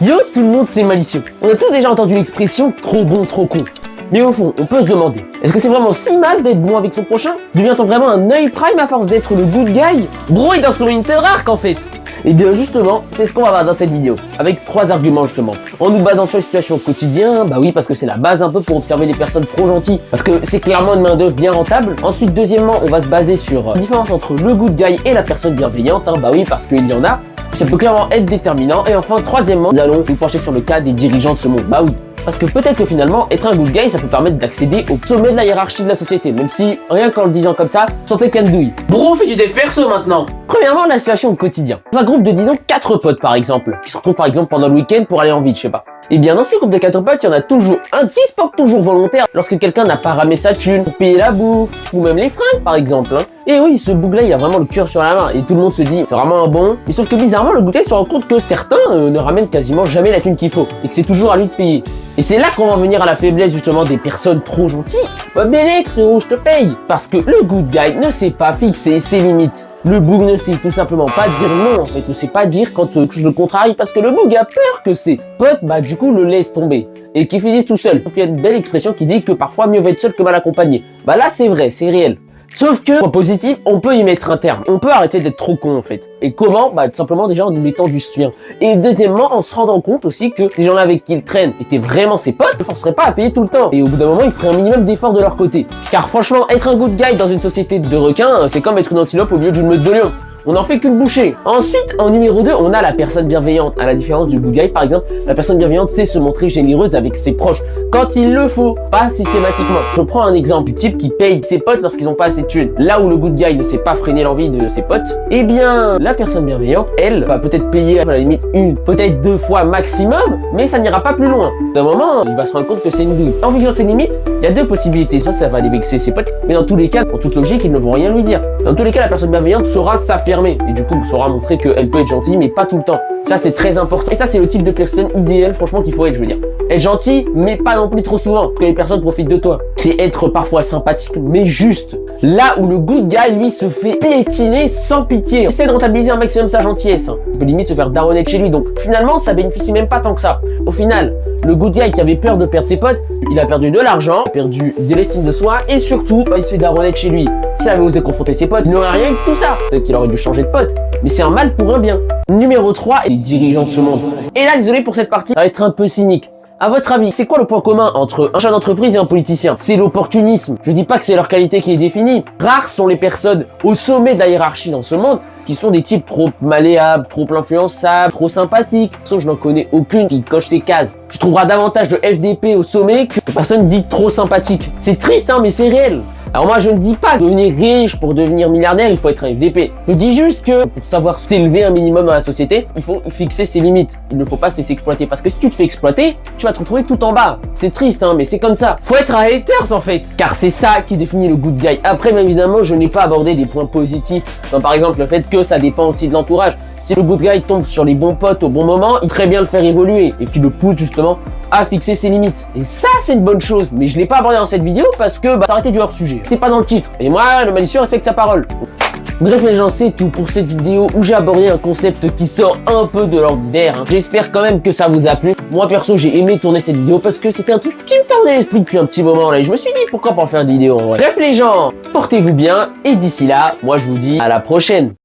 Yo tout le monde c'est malicieux. On a tous déjà entendu l'expression trop bon, trop con. Mais au fond, on peut se demander, est-ce que c'est vraiment si mal d'être bon avec son prochain? Devient-on vraiment un œil prime à force d'être le good guy? Bro est dans son interarc en fait. Et bien justement, c'est ce qu'on va voir dans cette vidéo, avec 3 arguments justement. En nous basant sur les situations au quotidien, bah oui parce que c'est la base un peu pour observer les personnes trop gentilles, parce que c'est clairement une main d'œuvre bien rentable. Ensuite, deuxièmement, on va se baser sur la différence entre le good guy et la personne bienveillante, bah oui parce qu'il y en a. Ça peut clairement être déterminant. Et enfin, troisièmement, nous allons nous pencher sur le cas des dirigeants de ce monde. Bah oui, parce que peut-être que finalement, être un good guy, ça peut permettre d'accéder au sommet de la hiérarchie de la société, même si, rien qu'en le disant comme ça, sentez qu'elle douille. Bro, on fait du dev perso maintenant. Premièrement, la situation au quotidien. Dans un groupe de, disons, 4 potes par exemple, qui se retrouvent par exemple pendant le week-end pour aller en ville, je sais pas. Et bien dans ce groupe de 4 potes, il y en a toujours un qui se porte toujours volontaire lorsque quelqu'un n'a pas ramé sa thune pour payer la bouffe, ou même les fringues par exemple. Et oui, ce bougla il a vraiment le cœur sur la main, et tout le monde se dit, c'est vraiment un bon. Mais sauf que bizarrement, le goûter se rend compte que certains ne ramènent quasiment jamais la thune qu'il faut, et que c'est toujours à lui de payer. Et c'est là qu'on va en venir à la faiblesse justement des personnes trop gentilles. Bah Bélec frérot, je te paye. Parce que le good guy ne sait pas fixer ses limites. Le boug ne sait tout simplement pas dire non en fait, ne sait pas dire quand le contrarie parce que le boug a peur que ses potes bah du coup le laissent tomber et qu'ils finissent tout seuls. Sauf qu'il y a une belle expression qui dit que parfois mieux vaut être seul que mal accompagné. Bah là c'est vrai, c'est réel. Sauf que, point positif, on peut y mettre un terme. On peut arrêter d'être trop con en fait. Et comment? Bah tout simplement déjà en y mettant du soutien. Et deuxièmement, en se rendant compte aussi que ces gens-là avec qui il traîne étaient vraiment ses potes, ne forceraient pas à payer tout le temps. Et au bout d'un moment, ils feraient un minimum d'efforts de leur côté. Car franchement, être un good guy dans une société de requins, c'est comme être une antilope au milieu d'une meute de lions. On n'en fait qu'une bouchée. Ensuite, en numéro 2, on a la personne bienveillante. À la différence du good guy, par exemple, la personne bienveillante sait se montrer généreuse avec ses proches. Quand il le faut, pas systématiquement. Je prends un exemple du type qui paye ses potes lorsqu'ils n'ont pas assez de thunes. Là où le good guy ne sait pas freiner l'envie de ses potes, eh bien, la personne bienveillante, elle, va peut-être payer à la limite 1, peut-être 2 fois maximum, mais ça n'ira pas plus loin. D'un moment, il va se rendre compte que c'est une douille. En fixant ses limites, il y a 2 possibilités. Soit ça va aller vexer ses potes, mais dans tous les cas, en toute logique, ils ne vont rien lui dire. Dans tous les cas, la personne bienveillante saura s'affirmer. Et du coup, saura montrer qu'elle peut être gentille, mais pas tout le temps. Ça, c'est très important. Et ça, c'est le type de personne idéal, franchement, qu'il faut être, je veux dire. Être gentil, mais pas non plus trop souvent, parce que les personnes profitent de toi. C'est être parfois sympathique, mais juste. Là où le good guy, lui, se fait piétiner sans pitié. Il essaie de rentabiliser un maximum sa gentillesse. Il peut limite se faire daronner de chez lui. Donc, finalement, ça bénéficie même pas tant que ça. Au final, le good guy qui avait peur de perdre ses potes, il a perdu de l'argent, il a perdu de l'estime de soi, et surtout, il se fait daronner de chez lui. S'il avait osé confronter ses potes, il n'aurait rien eu de tout ça. Peut-être qu'il aurait dû changer de pote. Mais c'est un mal pour un bien. Numéro 3, les dirigeants de ce monde. Et là, désolé pour cette partie, ça va être un peu cynique. À votre avis, c'est quoi le point commun entre un chef d'entreprise et un politicien? C'est l'opportunisme. Je dis pas que c'est leur qualité qui est définie. Rares sont les personnes au sommet de la hiérarchie dans ce monde qui sont des types trop malléables, trop influençables, trop sympathiques. Sauf je n'en connais aucune qui coche ces cases. Tu trouveras davantage de FDP au sommet que de personnes dites trop sympathiques. C'est triste, hein, mais c'est réel. Alors moi je ne dis pas que devenir riche pour devenir milliardaire il faut être un FDP. Je dis juste que pour savoir s'élever un minimum dans la société, il faut fixer ses limites. Il ne faut pas se laisser exploiter parce que si tu te fais exploiter, tu vas te retrouver tout en bas. C'est triste hein, mais c'est comme ça. Faut être un haters en fait. Car c'est ça qui définit le good guy. Après bien évidemment je n'ai pas abordé des points positifs. Comme par exemple le fait que ça dépend aussi de l'entourage. Si le good guy tombe sur les bons potes au bon moment, il peut très bien le faire évoluer et qui le pousse justement à fixer ses limites. Et ça, c'est une bonne chose, mais je l'ai pas abordé dans cette vidéo parce que ça aurait été du hors-sujet. C'est pas dans le titre. Et moi, le malicieux respecte sa parole. Bref les gens, c'est tout pour cette vidéo où j'ai abordé un concept qui sort un peu de l'ordinaire. J'espère quand même que ça vous a plu. Moi perso, j'ai aimé tourner cette vidéo parce que c'était un truc qui me tordait l'esprit depuis un petit moment là. Et je me suis dit pourquoi pas en faire des vidéos en vrai. Bref les gens, portez-vous bien et d'ici là, moi je vous dis à la prochaine.